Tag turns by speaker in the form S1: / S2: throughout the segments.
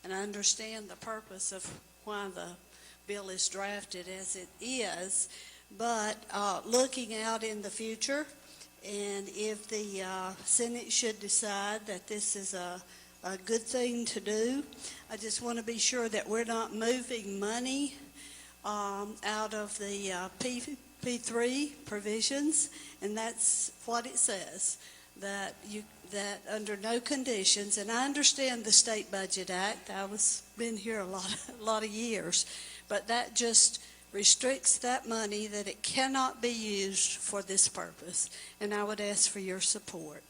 S1: and I understand the purpose of why the bill is drafted as it is, but looking out in the future, and if the Senate should decide that this is a good thing to do, I just want to be sure that we're not moving money out of the P3 provisions, and that's what it says, that under no conditions, and I understand the State Budget Act. I was been here a lot of years, but that just restricts that money, that it cannot be used for this purpose, and I would ask for your support.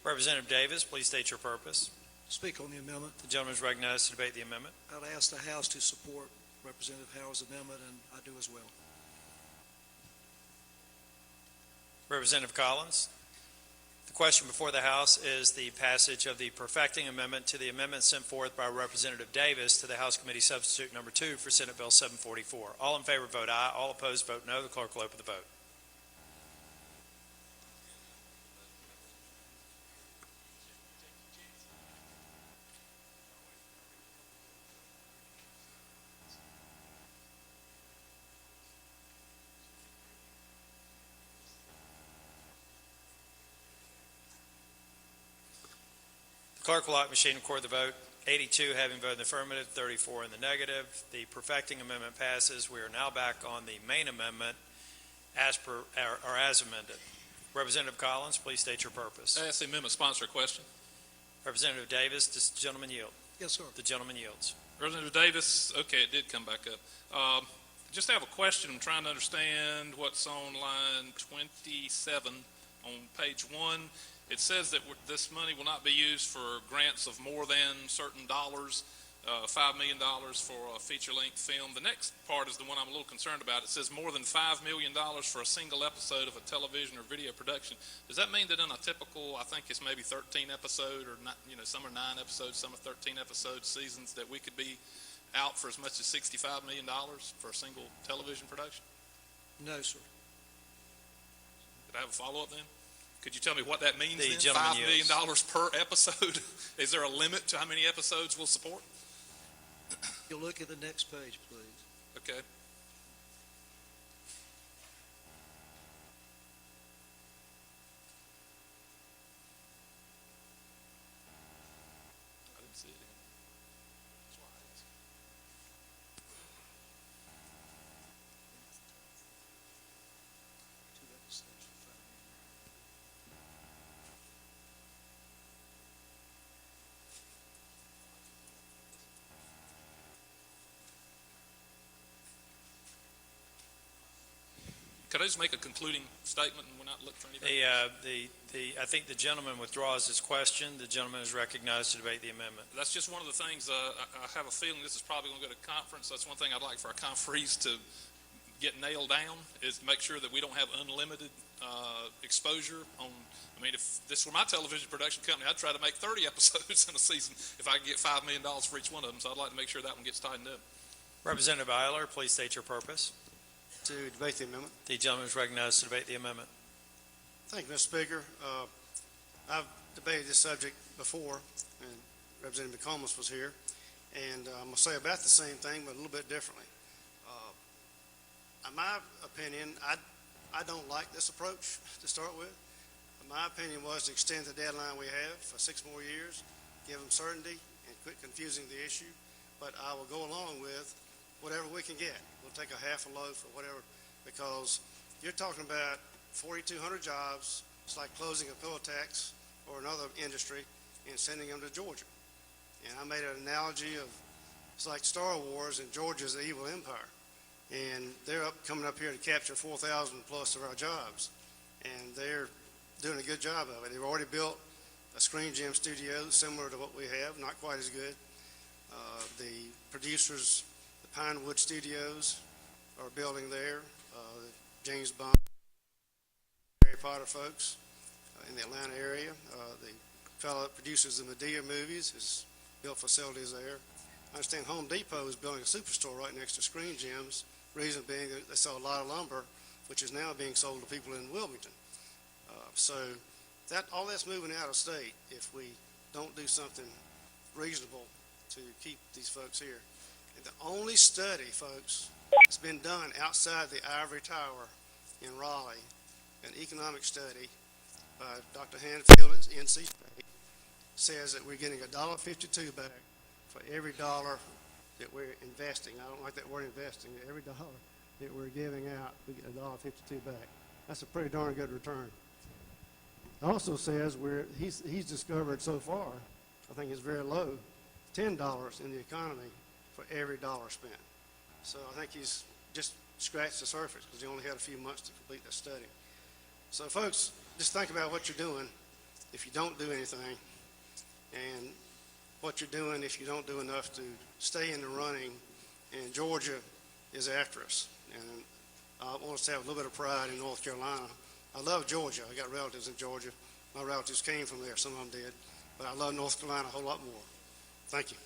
S2: Representative Davis, please state your purpose.
S3: Speak on the amendment.
S2: The gentleman is recognized to debate the amendment.
S3: I'd ask the House to support Representative Howard's amendment, and I do as well.
S2: Representative Collins. The question before the House is the passage of the perfecting amendment to the amendment sent forth by Representative Davis to the House Committee Substitute Number 2 for Senate Bill 744. All in favor vote aye. All opposed vote no. The clerk will open the vote. Clerk will lock machine record the vote. 82 having voted in the affirmative, 34 in the negative. The perfecting amendment passes. We are now back on the main amendment as amended. Representative Collins, please state your purpose.
S4: I ask the amendment sponsor a question.
S2: Representative Davis, does the gentleman yield?
S3: Yes, sir.
S2: The gentleman yields.
S4: Representative Davis, okay, it did come back up. Just have a question. I'm trying to understand what's on line 27 on page 1. It says that this money will not be used for grants of more than certain dollars, $5 million for a feature-length film. The next part is the one I'm a little concerned about. It says more than $5 million for a single episode of a television or video production. Does that mean that in a typical, I think it's maybe 13 episode, or not, some are 9 episodes, some are 13 episode seasons, that we could be out for as much as $65 million for a single television production?
S3: No, sir.
S4: Could I have a follow-up then? Could you tell me what that means then?
S2: $5
S4: million per episode? Is there a limit to how many episodes we'll support?
S3: You'll look at the next page, please.
S4: Okay. I didn't see it in. That's why I asked.
S3: Two episodes for $5 million.
S4: Could I just make a concluding statement and we're not looking for anything?
S2: I think the gentleman withdraws his question. The gentleman is recognized to debate the amendment.
S4: That's just one of the things. I have a feeling this is probably going to go to conference. That's one thing I'd like for our conferees to get nailed down, is to make sure that we don't have unlimited exposure on. I mean, if this were my television production company, I'd try to make 30 episodes in a season if I could get $5 million for each one of them. So I'd like to make sure that one gets tightened up.
S2: Representative Eiler, please state your purpose.
S5: To debate the amendment.
S2: The gentleman is recognized to debate the amendment.
S5: Thank you, Mr. Speaker. I've debated this subject before, and Representative McComas was here, and I'm going to say about the same thing, but a little bit differently. In my opinion, I don't like this approach to start with. My opinion was to extend the deadline we have for 6 more years, give them certainty, and quit confusing the issue. But I will go along with whatever we can get. We'll take a half a loaf or whatever, because you're talking about 4,200 jobs. It's like closing a Pillowtax or another industry and sending them to Georgia. And I made an analogy of, it's like Star Wars and Georgia's the evil empire. And they're coming up here to capture 4,000 plus of our jobs. And they're doing a good job of it. They've already built a Screen Gem studio similar to what we have, not quite as good. The producers, the Pinewood Studios, are building there. James Bond, Harry Potter folks in the Atlanta area. The fellow that produces the Medea movies has built facilities there. I understand Home Depot is building a superstore right next to Screen Gems, reason being that they sell a lot of lumber, which is now being sold to people in Wilmington. So all that's moving out of state if we don't do something reasonable to keep these folks here. And the only study, folks, that's been done outside the Ivory Tower in Raleigh, an economic study by Dr. Hanfield at NC State, says that we're getting $1.52 back for every dollar that we're investing. I don't like that word investing. Every dollar that we're giving out, we get $1.52 back. That's a pretty darn good return. It also says he's discovered so far, I think it's very low, $10 in the economy for every dollar spent. So I think he's just scratched the surface because he only had a few months to complete that study. So folks, just think about what you're doing if you don't do anything, and what you're doing if you don't do enough to stay in the running, and Georgia is after us. And I want us to have a little bit of pride in North Carolina. I love Georgia. I got relatives in Georgia. My relatives came from there. Some of them did. But I love North Carolina a whole lot more. Thank you.